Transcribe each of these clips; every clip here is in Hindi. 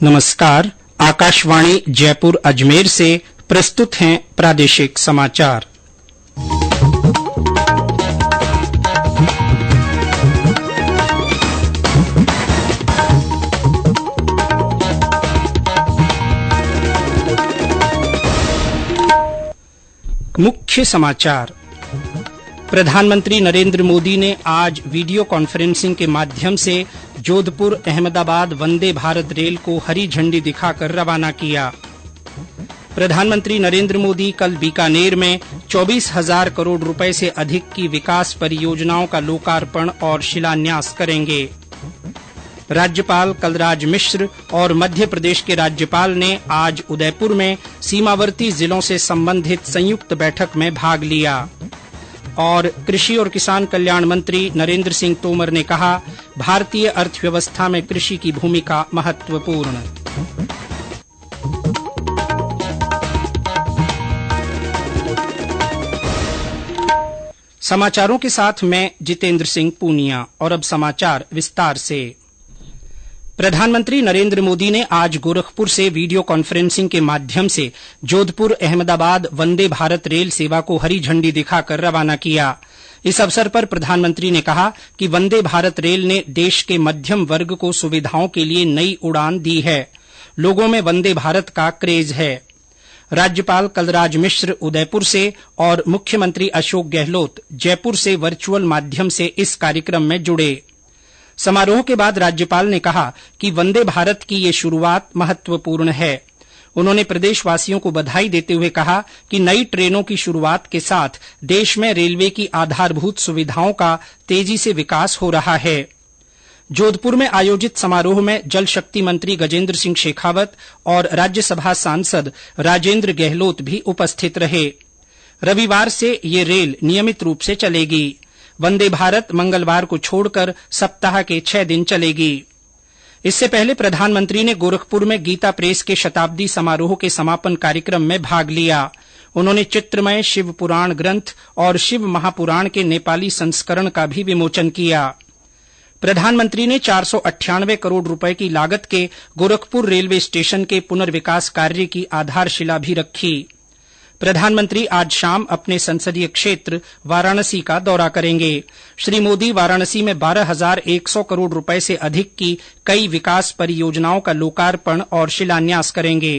नमस्कार। आकाशवाणी जयपुर अजमेर से प्रस्तुत हैं प्रादेशिक समाचार। मुख्य समाचार। प्रधानमंत्री नरेंद्र मोदी ने आज वीडियो कॉन्फ्रेंसिंग के माध्यम से जोधपुर अहमदाबाद वंदे भारत रेल को हरी झंडी दिखाकर रवाना किया। प्रधानमंत्री नरेंद्र मोदी कल बीकानेर में 24,000 करोड़ रुपए से अधिक की विकास परियोजनाओं का लोकार्पण और शिलान्यास करेंगे। राज्यपाल कलराज मिश्र और मध्य प्रदेश के राज्यपाल ने आज उदयपुर में सीमावर्ती जिलों से संबंधित संयुक्त बैठक में भाग लिया। और कृषि और किसान कल्याण मंत्री नरेंद्र सिंह तोमर ने कहा, भारतीय अर्थव्यवस्था में कृषि की भूमिका महत्वपूर्ण। समाचारों के साथ मैं जितेंद्र सिंह पूनिया। और अब समाचार विस्तार से। प्रधानमंत्री नरेंद्र मोदी ने आज गोरखपुर से वीडियो कॉन्फ्रेंसिंग के माध्यम से जोधपुर अहमदाबाद वंदे भारत रेल सेवा को हरी झंडी दिखाकर रवाना किया। इस अवसर पर प्रधानमंत्री ने कहा कि वंदे भारत रेल ने देश के मध्यम वर्ग को सुविधाओं के लिए नई उड़ान दी है। लोगों में वंदे भारत का क्रेज है। राज्यपाल कलराज मिश्र उदयपुर से और मुख्यमंत्री अशोक गहलोत जयपुर से वर्चुअल माध्यम से इस कार्यक्रम में जुड़े। समारोह के बाद राज्यपाल ने कहा कि वंदे भारत की ये शुरूआत महत्वपूर्ण है। उन्होंने प्रदेशवासियों को बधाई देते हुए कहा कि नई ट्रेनों की शुरूआत के साथ देश में रेलवे की आधारभूत सुविधाओं का तेजी से विकास हो रहा है। जोधपुर में आयोजित समारोह में जल शक्ति मंत्री गजेंद्र सिंह शेखावत और राज्यसभा सांसद राजेंद्र गहलोत भी उपस्थित रहे। रविवार से ये रेल नियमित रूप से चलेगी। वंदे भारत मंगलवार को छोड़कर सप्ताह के 6 दिन चलेगी। इससे पहले प्रधानमंत्री ने गोरखपुर में गीता प्रेस के शताब्दी समारोह के समापन कार्यक्रम में भाग लिया। उन्होंने चित्रमय शिव पुराण ग्रंथ और शिव महापुराण के नेपाली संस्करण का भी विमोचन किया। प्रधानमंत्री ने 498 करोड़ रुपए की लागत के गोरखपुर रेलवे स्टेशन के पुनर्विकास कार्य की आधारशिला भी रखी। प्रधानमंत्री आज शाम अपने संसदीय क्षेत्र वाराणसी का दौरा करेंगे। श्री मोदी वाराणसी में 12,100 करोड़ रुपए से अधिक की कई विकास परियोजनाओं का लोकार्पण और शिलान्यास करेंगे।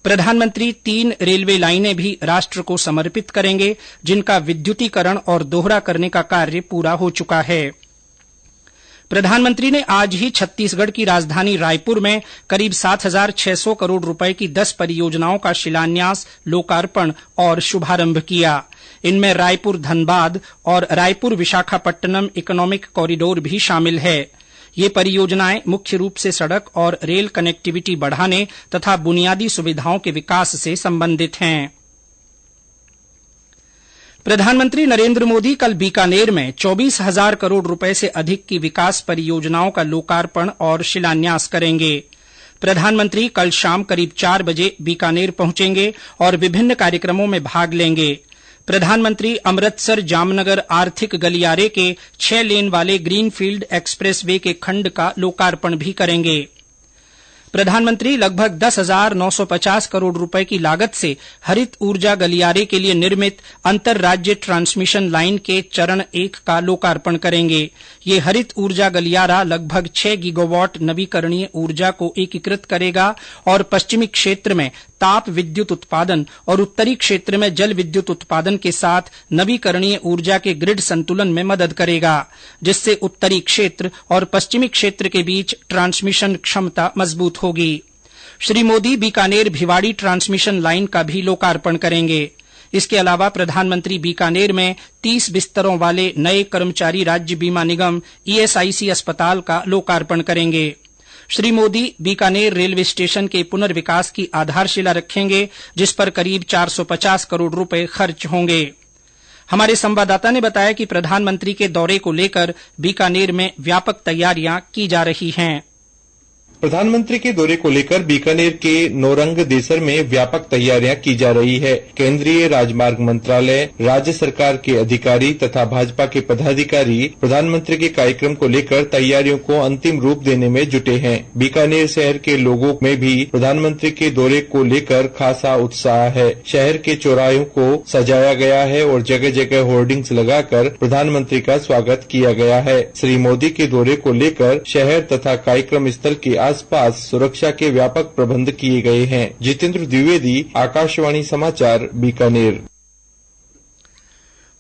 प्रधानमंत्री 3 रेलवे लाइनें भी राष्ट्र को समर्पित करेंगे, जिनका विद्युतीकरण और दोहरा करने का कार्य पूरा हो चुका है। प्रधानमंत्री ने आज ही छत्तीसगढ़ की राजधानी रायपुर में करीब 7,600 करोड़ रुपए की 10 परियोजनाओं का शिलान्यास, लोकार्पण और शुभारंभ किया। इनमें रायपुर धनबाद और रायपुर विशाखापट्टनम इकोनॉमिक कॉरिडोर भी शामिल है। ये परियोजनाएं मुख्य रूप से सड़क और रेल कनेक्टिविटी बढ़ाने तथा बुनियादी सुविधाओं के विकास से संबंधित हैं। प्रधानमंत्री नरेंद्र मोदी कल बीकानेर में 24,000 करोड़ रुपए से अधिक की विकास परियोजनाओं का लोकार्पण और शिलान्यास करेंगे। प्रधानमंत्री कल शाम करीब 4 बजे बीकानेर पहुंचेंगे और विभिन्न कार्यक्रमों में भाग लेंगे। प्रधानमंत्री अमृतसर जामनगर आर्थिक गलियारे के 6 लेन वाले ग्रीनफील्ड एक्सप्रेस वे के खंड का लोकार्पण भी करेंगे। प्रधानमंत्री लगभग 10,950 करोड़ रुपए की लागत से हरित ऊर्जा गलियारे के लिए निर्मित अंतरराज्य ट्रांसमिशन लाइन के चरण 1 का लोकार्पण करेंगे। ये हरित ऊर्जा गलियारा लगभग 6 गीगावाट नवीकरणीय ऊर्जा को एकीकृत करेगा और पश्चिमी क्षेत्र में ताप विद्युत उत्पादन और उत्तरी क्षेत्र में जल विद्युत उत्पादन के साथ नवीकरणीय ऊर्जा के ग्रिड संतुलन में मदद करेगा, जिससे उत्तरी क्षेत्र और पश्चिमी क्षेत्र के बीच ट्रांसमिशन क्षमता मजबूत होगी। श्री मोदी बीकानेर भिवाड़ी ट्रांसमिशन लाइन का भी लोकार्पण करेंगे। इसके अलावा प्रधानमंत्री बीकानेर में 30 बिस्तरों वाले नए कर्मचारी राज्य बीमा निगम ईएसआईसी अस्पताल का लोकार्पण करेंगे। श्री मोदी बीकानेर रेलवे स्टेशन के पुनर्विकास की आधारशिला रखेंगे, जिस पर करीब 450 करोड़ रुपए खर्च होंगे। हमारे संवाददाता ने बताया कि प्रधानमंत्री के दौरे को लेकर बीकानेर में व्यापक तैयारियां की जा रही हैं। प्रधानमंत्री के दौरे को लेकर बीकानेर के नौरंग देसर में व्यापक तैयारियां की जा रही है। केंद्रीय राजमार्ग मंत्रालय, राज्य सरकार के अधिकारी तथा भाजपा के पदाधिकारी प्रधानमंत्री के कार्यक्रम को लेकर तैयारियों को अंतिम रूप देने में जुटे हैं। बीकानेर शहर के लोगों में भी प्रधानमंत्री के दौरे को लेकर खासा उत्साह है। शहर के चौराहों को सजाया गया है और जगह जगह होर्डिंग्स लगाकर प्रधानमंत्री का स्वागत किया गया है। श्री मोदी के दौरे को लेकर शहर तथा कार्यक्रम स्थल के आसपास सुरक्षा के व्यापक प्रबंध किए गए हैं। जितेंद्र द्विवेदी, आकाशवाणी समाचार, बीकानेर।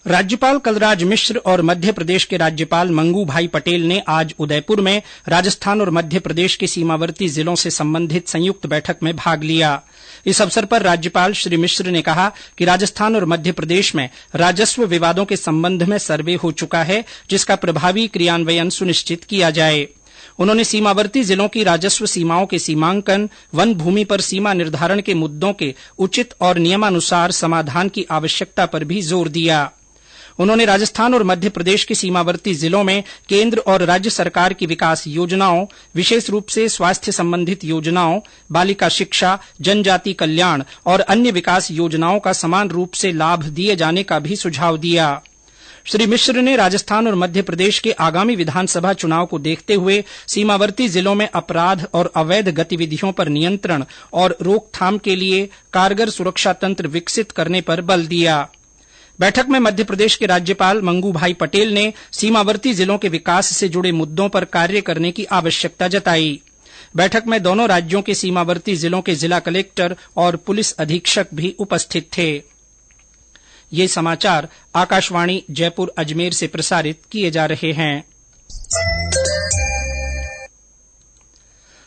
राज्यपाल कलराज मिश्र और मध्य प्रदेश के राज्यपाल मंगू भाई पटेल ने आज उदयपुर में राजस्थान और मध्य प्रदेश के सीमावर्ती जिलों से संबंधित संयुक्त बैठक में भाग लिया। इस अवसर पर राज्यपाल श्री मिश्र ने कहा कि राजस्थान और मध्य प्रदेश में राजस्व विवादों के संबंध में सर्वे हो चुका है, जिसका प्रभावी क्रियान्वयन सुनिश्चित किया जाए। उन्होंने सीमावर्ती जिलों की राजस्व सीमाओं के सीमांकन, वन भूमि पर सीमा निर्धारण के मुद्दों के उचित और नियमानुसार समाधान की आवश्यकता पर भी जोर दिया। उन्होंने राजस्थान और मध्य प्रदेश के सीमावर्ती जिलों में केंद्र और राज्य सरकार की विकास योजनाओं, विशेष रूप से स्वास्थ्य संबंधित योजनाओं, बालिका शिक्षा, जनजाति कल्याण और अन्य विकास योजनाओं का समान रूप से लाभ दिए जाने का भी सुझाव दिया। श्री मिश्र ने राजस्थान और मध्य प्रदेश के आगामी विधानसभा चुनाव को देखते हुए सीमावर्ती जिलों में अपराध और अवैध गतिविधियों पर नियंत्रण और रोकथाम के लिए कारगर सुरक्षा तंत्र विकसित करने पर बल दिया। बैठक में मध्य प्रदेश के राज्यपाल मंगू भाई पटेल ने सीमावर्ती जिलों के विकास से जुड़े मुद्दों पर कार्य करने की आवश्यकता जताई। बैठक में दोनों राज्यों के सीमावर्ती जिलों के जिला कलेक्टर और पुलिस अधीक्षक भी उपस्थित थे। ये समाचार आकाशवाणी जयपुर अजमेर से प्रसारित किए जा रहे हैं।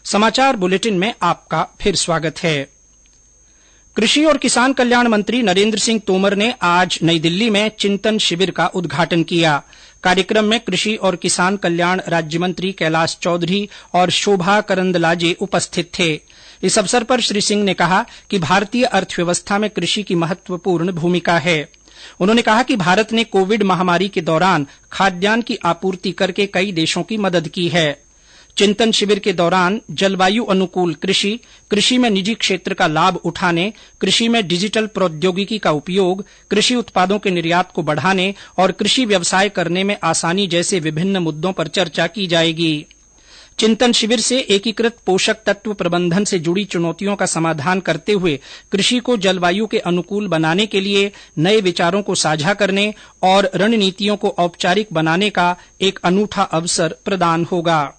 समाचार बुलेटिन में आपका फिर स्वागत है। कृषि और किसान कल्याण मंत्री नरेंद्र सिंह तोमर ने आज नई दिल्ली में चिंतन शिविर का उद्घाटन किया। कार्यक्रम में कृषि और किसान कल्याण राज्य मंत्री कैलाश चौधरी और शोभा करंदलाजे उपस्थित थे। इस अवसर पर श्री सिंह ने कहा कि भारतीय अर्थव्यवस्था में कृषि की महत्वपूर्ण भूमिका है। उन्होंने कहा कि भारत ने कोविड महामारी के दौरान खाद्यान्न की आपूर्ति करके कई देशों की मदद की है। चिंतन शिविर के दौरान जलवायु अनुकूल कृषि, कृषि में निजी क्षेत्र का लाभ उठाने, कृषि में डिजिटल प्रौद्योगिकी का उपयोग, कृषि उत्पादों के निर्यात को बढ़ाने और कृषि व्यवसाय करने में आसानी जैसे विभिन्न मुद्दों पर चर्चा की जाएगी। चिंतन शिविर से एकीकृत पोषक तत्व प्रबंधन से जुड़ी चुनौतियों का समाधान करते हुए कृषि को जलवायु के अनुकूल बनाने के लिए नए विचारों को साझा करने और रणनीतियों को औपचारिक बनाने का एक अनूठा अवसर प्रदान होगा।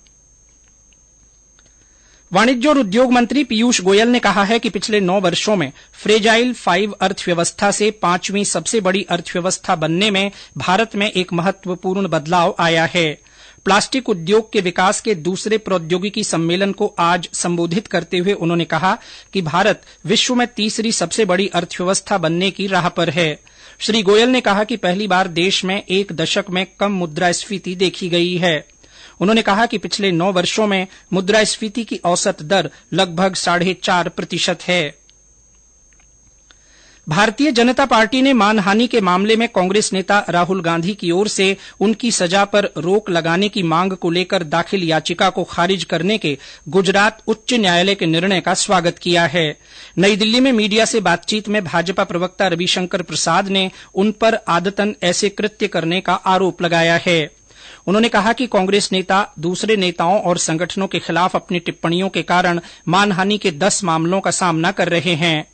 वाणिज्य और उद्योग मंत्री पीयूष गोयल ने कहा है कि पिछले 9 वर्षों में फ्रेजाइल 5 अर्थव्यवस्था से 5वीं सबसे बड़ी अर्थव्यवस्था बनने में भारत में एक महत्वपूर्ण बदलाव आया है। प्लास्टिक उद्योग के विकास के दूसरे प्रौद्योगिकी सम्मेलन को आज संबोधित करते हुए उन्होंने कहा कि भारत विश्व में तीसरी सबसे बड़ी अर्थव्यवस्था बनने की राह पर है। श्री गोयल ने कहा कि पहली बार देश में एक दशक में कम मुद्रास्फीति देखी गई है। उन्होंने कहा कि पिछले 9 वर्षों में मुद्रास्फीति की औसत दर लगभग 4.5% है। भारतीय जनता पार्टी ने मानहानि के मामले में कांग्रेस नेता राहुल गांधी की ओर से उनकी सजा पर रोक लगाने की मांग को लेकर दाखिल याचिका को खारिज करने के गुजरात उच्च न्यायालय के निर्णय का स्वागत किया है। नई दिल्ली में मीडिया से बातचीत में भाजपा प्रवक्ता रविशंकर प्रसाद ने उन पर आदतन ऐसे कृत्य करने का आरोप लगाया है। उन्होंने कहा कि कांग्रेस नेता दूसरे नेताओं और संगठनों के खिलाफ अपनी टिप्पणियों के कारण मानहानि के 10 मामलों का सामना कर रहे हैं।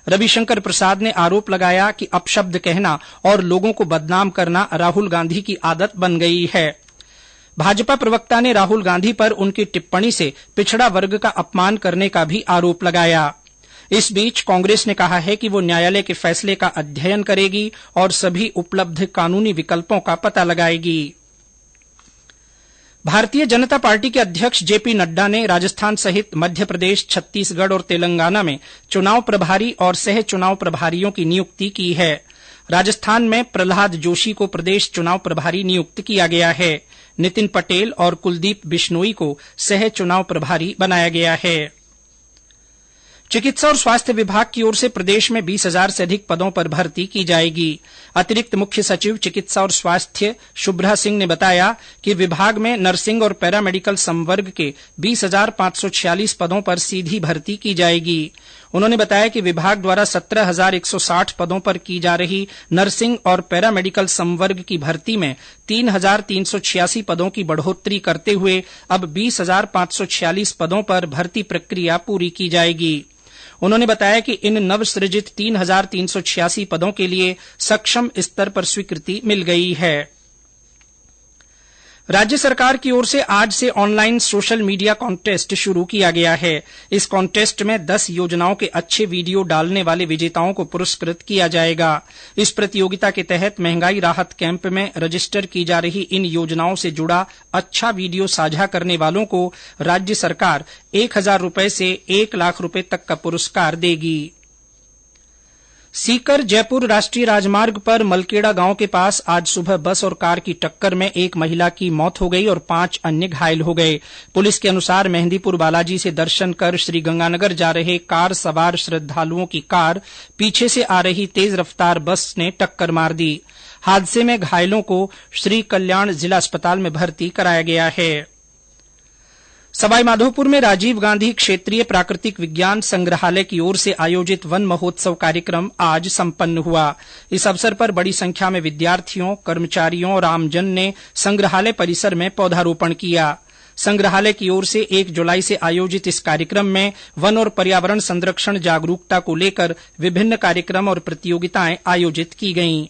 रविशंकर प्रसाद ने आरोप लगाया कि अपशब्द कहना और लोगों को बदनाम करना राहुल गांधी की आदत बन गई है। भाजपा प्रवक्ता ने राहुल गांधी पर उनकी टिप्पणी से पिछड़ा वर्ग का अपमान करने का भी आरोप लगाया। इस बीच कांग्रेस ने कहा है कि वो न्यायालय के फैसले का अध्ययन करेगी और सभी उपलब्ध कानूनी विकल्पों का पता लगाएगी। भारतीय जनता पार्टी के अध्यक्ष जेपी नड्डा ने राजस्थान सहित मध्य प्रदेश, छत्तीसगढ़ और तेलंगाना में चुनाव प्रभारी और सह चुनाव प्रभारियों की नियुक्ति की है। राजस्थान में प्रहलाद जोशी को प्रदेश चुनाव प्रभारी नियुक्त किया गया है। नितिन पटेल और कुलदीप बिश्नोई को सह चुनाव प्रभारी बनाया गया है। चिकित्सा और स्वास्थ्य विभाग की ओर से प्रदेश में 20,000 से अधिक पदों पर भर्ती की जाएगी। अतिरिक्त मुख्य सचिव चिकित्सा और स्वास्थ्य शुभ्रा सिंह ने बताया कि विभाग में नर्सिंग और पैरामेडिकल संवर्ग के 20,546 पदों पर सीधी भर्ती की जाएगी। उन्होंने बताया कि विभाग द्वारा 17,160 पदों पर की जा रही नर्सिंग और पैरामेडिकल संवर्ग की भर्ती में 3,386 पदों की बढ़ोतरी करते हुए अब 20,546 पदों पर भर्ती प्रक्रिया पूरी की जाएगी। उन्होंने बताया कि इन नवसृजित 3,386 पदों के लिए सक्षम स्तर पर स्वीकृति मिल गई है। राज्य सरकार की ओर से आज से ऑनलाइन सोशल मीडिया कॉन्टेस्ट शुरू किया गया है। इस कॉन्टेस्ट में 10 योजनाओं के अच्छे वीडियो डालने वाले विजेताओं को पुरस्कृत किया जाएगा। इस प्रतियोगिता के तहत महंगाई राहत कैंप में रजिस्टर की जा रही इन योजनाओं से जुड़ा अच्छा वीडियो साझा करने वालों को राज्य सरकार 1,000 रूपये से 1 लाख रूपये तक का पुरस्कार देगी। सीकर जयपुर राष्ट्रीय राजमार्ग पर मलकेड़ा गांव के पास आज सुबह बस और कार की टक्कर में एक महिला की मौत हो गई और 5 अन्य घायल हो गए। पुलिस के अनुसार मेहंदीपुर बालाजी से दर्शन कर श्रीगंगानगर जा रहे कार सवार श्रद्धालुओं की कार पीछे से आ रही तेज रफ्तार बस ने टक्कर मार दी। हादसे में घायलों को श्री कल्याण जिला अस्पताल में भर्ती कराया गया है। सवाईमाधोपुर में राजीव गांधी क्षेत्रीय प्राकृतिक विज्ञान संग्रहालय की ओर से आयोजित वन महोत्सव कार्यक्रम आज संपन्न हुआ। इस अवसर पर बड़ी संख्या में विद्यार्थियों, कर्मचारियों और आमजन ने संग्रहालय परिसर में पौधारोपण किया। संग्रहालय की ओर से 1 जुलाई से आयोजित इस कार्यक्रम में वन और पर्यावरण संरक्षण जागरूकता को लेकर विभिन्न कार्यक्रम और प्रतियोगिताएं आयोजित की गईं।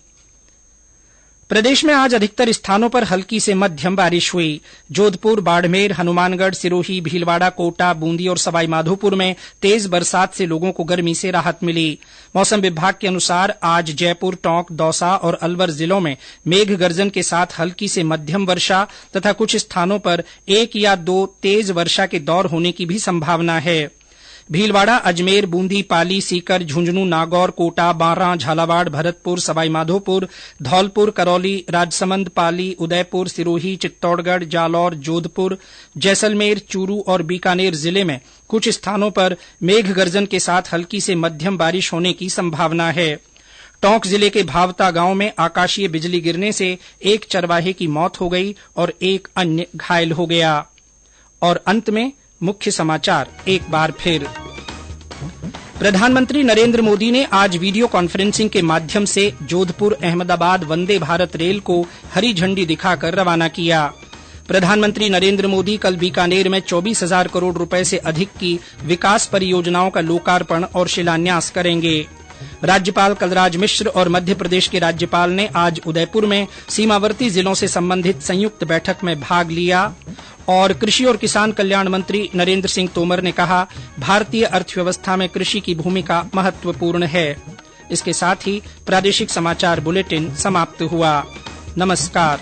प्रदेश में आज अधिकतर स्थानों पर हल्की से मध्यम बारिश हुई। जोधपुर, बाड़मेर, हनुमानगढ़, सिरोही, भीलवाड़ा, कोटा, बूंदी और सवाईमाधोपुर में तेज बरसात से लोगों को गर्मी से राहत मिली। मौसम विभाग के अनुसार आज जयपुर, टोंक, दौसा और अलवर जिलों में मेघ गर्जन के साथ हल्की से मध्यम वर्षा तथा कुछ स्थानों पर 1 या 2 तेज वर्षा के दौर होने की भी संभावना है। भीलवाड़ा, अजमेर, बूंदी, पाली, सीकर, झुंझुनू, नागौर, कोटा, बारां, झालावाड़, भरतपुर, सवाईमाधोपुर, धौलपुर, करौली, राजसमंद, पाली, उदयपुर, सिरोही, चित्तौड़गढ़, जालौर, जोधपुर, जैसलमेर, चूरू और बीकानेर जिले में कुछ स्थानों पर मेघ गर्जन के साथ हल्की से मध्यम बारिश होने की संभावना है। टोंक जिले के भावता गांव में आकाशीय बिजली गिरने से एक चरवाहे की मौत हो गई और एक अन्य घायल हो गया। और अंत में मुख्य समाचार एक बार फिर। प्रधानमंत्री नरेंद्र मोदी ने आज वीडियो कॉन्फ्रेंसिंग के माध्यम से जोधपुर अहमदाबाद वंदे भारत रेल को हरी झंडी दिखाकर रवाना किया। प्रधानमंत्री नरेंद्र मोदी कल बीकानेर में 24,000 करोड़ रुपए से अधिक की विकास परियोजनाओं का लोकार्पण और शिलान्यास करेंगे। राज्यपाल कलराज मिश्र और मध्य प्रदेश के राज्यपाल ने आज उदयपुर में सीमावर्ती जिलों से संबंधित संयुक्त बैठक में भाग लिया। और कृषि और किसान कल्याण मंत्री नरेंद्र सिंह तोमर ने कहा, भारतीय अर्थव्यवस्था में कृषि की भूमिका महत्वपूर्ण है। इसके साथ ही प्रादेशिक समाचार बुलेटिन समाप्त हुआ। नमस्कार।